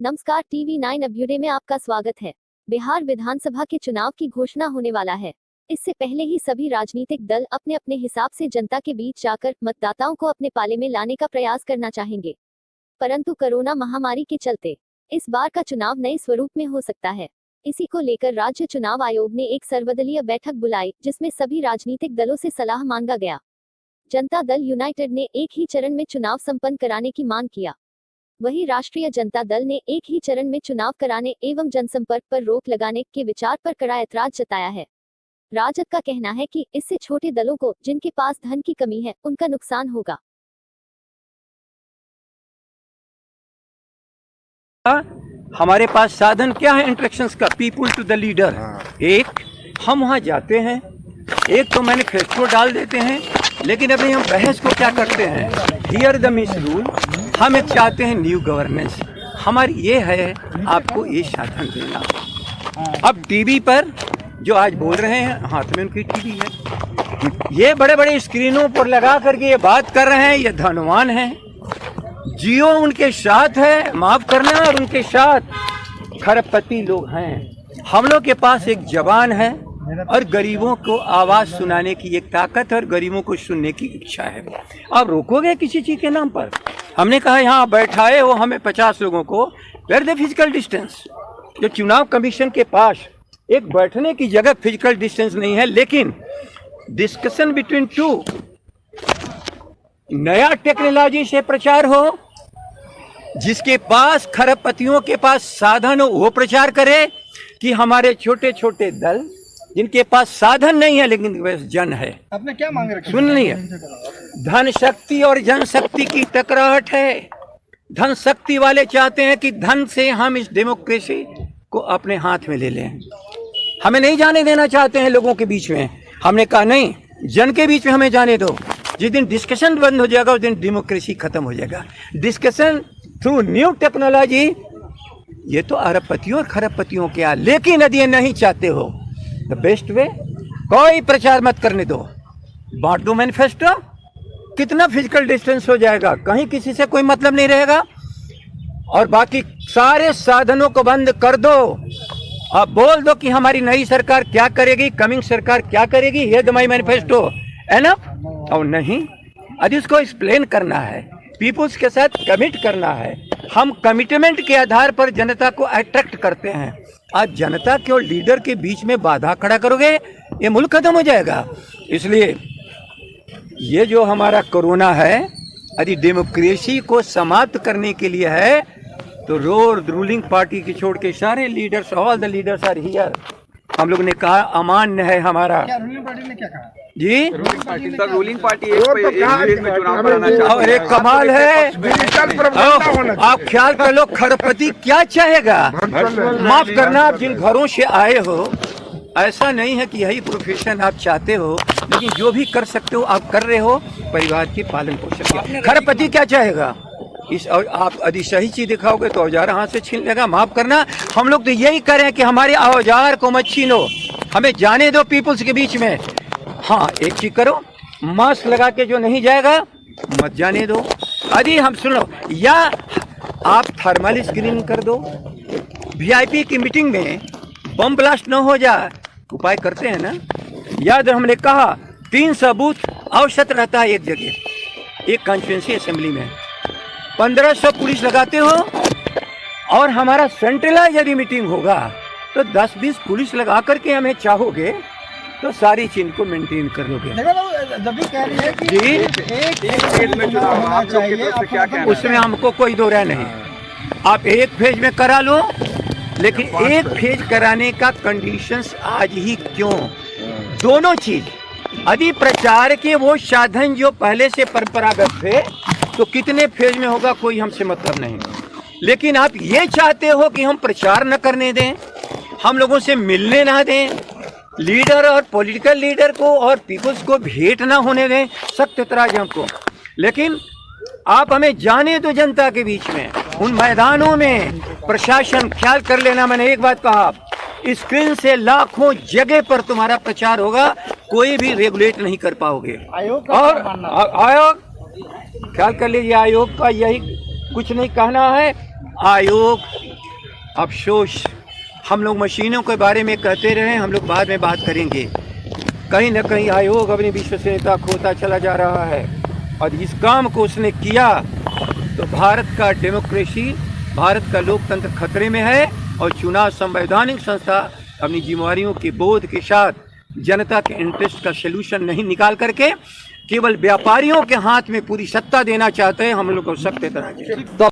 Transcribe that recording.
नमस्कार, TV9 अभ्युदय में आपका स्वागत है। बिहार विधानसभा के चुनाव की घोषणा होने वाला है। इससे पहले ही सभी राजनीतिक दल अपने अपने हिसाब से जनता के बीच जाकर मतदाताओं को अपने पाले में लाने का प्रयास करना चाहेंगे। परंतु कोरोना महामारी के चलते इस बार का चुनाव नए स्वरूप में हो सकता है। इसी को लेकर राज्य चुनाव आयोग ने एक सर्वदलीय बैठक बुलाई, जिसमें सभी राजनीतिक दलों से सलाह मांगा गया। जनता दल यूनाइटेड ने एक ही चरण में चुनाव संपन्न कराने की मांग किया। वहीं राष्ट्रीय जनता दल ने एक ही चरण में चुनाव कराने एवं जनसंपर्क पर रोक लगाने के विचार पर कड़ा ऐतराज जताया है। राजद का कहना है कि इससे छोटे दलों को, जिनके पास धन की कमी है, उनका नुकसान होगा। हमारे पास साधन क्या है इंटरेक्शंस का? People to the leader. एक, हम वहां जाते हैं, एक तो मैनिफेस्टो डाल देते हैं, लेकिन अभी हम बहस को क्या करते हैं? Here the miss rule. हम एक चाहते हैं न्यू गवर्नेंस। हमारी ये है आपको ये साधन देना। अब टीवी पर जो आज बोल रहे हैं, हाथ में उनकी टीवी है, ये बड़े बड़े स्क्रीनों पर लगा करके ये बात कर रहे हैं, ये धनवान हैं। जियो उनके साथ है, माफ करना, और उनके साथ खरबपति लोग हैं। हम लोग के पास एक जबान है और गरीबों को आवाज सुनाने की एक ताकत और गरीबों को सुनने की इच्छा है। आप रोकोगे किसी चीज के नाम पर? हमने कहा यहाँ बैठाए हो हमें 50 लोगों को, वेयर द फिजिकल डिस्टेंस। जो चुनाव कमीशन के पास एक बैठने की जगह फिजिकल डिस्टेंस नहीं है, लेकिन डिस्कशन बिटवीन टू, नया टेक्नोलॉजी से प्रचार हो, जिसके पास खरबपतियों के पास साधन हो वो प्रचार करे, कि हमारे छोटे छोटे दल जिनके पास साधन नहीं है लेकिन वैसे जन है। आपने क्या मांग रखी? सुन लिया, धन शक्ति और जनशक्ति की टकराहट है। धन शक्ति वाले चाहते हैं कि धन से हम इस डेमोक्रेसी को अपने हाथ में ले लें, हमें नहीं जाने देना चाहते हैं लोगों के बीच में। हमने कहा नहीं, जन के बीच में हमें जाने दो। जिस दिन डिस्कशन बंद हो जाएगा उस दिन डेमोक्रेसी खत्म हो जाएगा। डिस्कशन थ्रू न्यू टेक्नोलॉजी, ये तो अरबपतियों और खरबपतियों के। लेकिन यदि ये नहीं चाहते हो, द बेस्ट वे, कोई प्रचार मत करने दो, बांट दो मैनिफेस्टो। कितना फिजिकल डिस्टेंस हो जाएगा, कहीं किसी से कोई मतलब नहीं रहेगा। और बाकी सारे साधनों को बंद कर दो। अब बोल दो कि हमारी नई सरकार क्या करेगी, कमिंग सरकार क्या करेगी, ये द माई मैनिफेस्टो, एनफ। और नहीं, यदि उसको एक्सप्लेन करना है, पीपुल्स के साथ कमिट करना है, हम कमिटमेंट के आधार पर जनता को अट्रैक्ट करते हैं। आज जनता के और लीडर के बीच में बाधा खड़ा करोगे, ये मुल्क खत्म हो जाएगा। इसलिए ये जो हमारा कोरोना है, यदि डेमोक्रेसी को समाप्त करने के लिए है, तो रूलिंग पार्टी की छोड़ के सारे leaders, all the leaders are here. हम लोग ने कहा अमान्य है हमारा। क्या रूलिंग पार्टी ने क्या कहा? जी, रूलिंग पार्टी एक में चुनाव कराना चाहती है। और एक कमाल है, आप ख्याल कर लो, खरबपति क्या चाहेगा? माफ करना, आप जिन घरों से आए हो, ऐसा नहीं है कि यही प्रोफेशन आप चाहते हो, लेकिन जो भी कर सकते हो आप कर रहे हो, परिवार के पालन पोषण। खरबपति क्या चाहेगा? इस, और आप यदि सही चीज दिखाओगे तो औजार हाथ से छीन लेगा। माफ करना, हम लोग तो यही करें कि हमारे औजार को मत छीनो, हमें जाने दो पीपुल्स के बीच में। हाँ, एक चीज करो, मास्क लगा के जो नहीं जाएगा मत जाने दो। यदि हम सुनो, या आप थर्मल स्क्रीनिंग कर दो, वीआईपी की मीटिंग में बम ब्लास्ट न हो जाए, उपाय करते हैं ना। याद हमने कहा 300 बूथ औसत रहता है एक जगह, एक कॉन्स्टिट्यूंसी असेंबली में 1500 पुलिस लगाते हो, और हमारा सेंट्रलाइज यदि मीटिंग होगा तो 10-20 पुलिस लगा करके हमें चाहोगे तो सारी चीज को मेंटेन कर लोगे। जब भी कह रही है कि जी, एक फेज में चुनाव होना चाहिए, क्या कहना? उसमें हमको कोई दो राय नहीं। आप एक फेज में करा लो, लेकिन एक फेज कराने का कंडीशंस आज ही क्यों? दोनों चीज, यदि प्रचार के वो साधन जो पहले से परंपरागत थे, तो कितने फेज में होगा कोई हमसे मतलब नहीं। लेकिन आप ये चाहते हो कि हम प्रचार न करने दें, हम लोगों से मिलने ना दें, लीडर और पॉलिटिकल लीडर को और पीपुल्स को भेंट ना होने दें, सख्त ऐतराज हमको। लेकिन आप हमें जाने दो जनता के बीच में, उन मैदानों में। प्रशासन ख्याल कर लेना, मैंने एक बात कहा, स्क्रीन से लाखों जगह पर तुम्हारा प्रचार होगा, कोई भी रेगुलेट नहीं कर पाओगे। और आयोग ख्याल कर लीजिए, आयोग का यही कुछ नहीं कहना है। आयोग अफसोस, हम लोग मशीनों के बारे में कहते रहे, हम लोग बाद में बात करेंगे। कहीं न कहीं आयोग अपनी विश्वसनीयता खोता चला जा रहा है, और इस काम को उसने किया तो भारत का डेमोक्रेसी, भारत का लोकतंत्र खतरे में है। और चुनाव संवैधानिक संस्था अपनी जिम्मेवारियों के बोध के साथ जनता के इंटरेस्ट का सलूशन नहीं निकाल करके केवल व्यापारियों के हाथ में पूरी सत्ता देना चाहते हैं। हम लोग को सख्त एतराज है।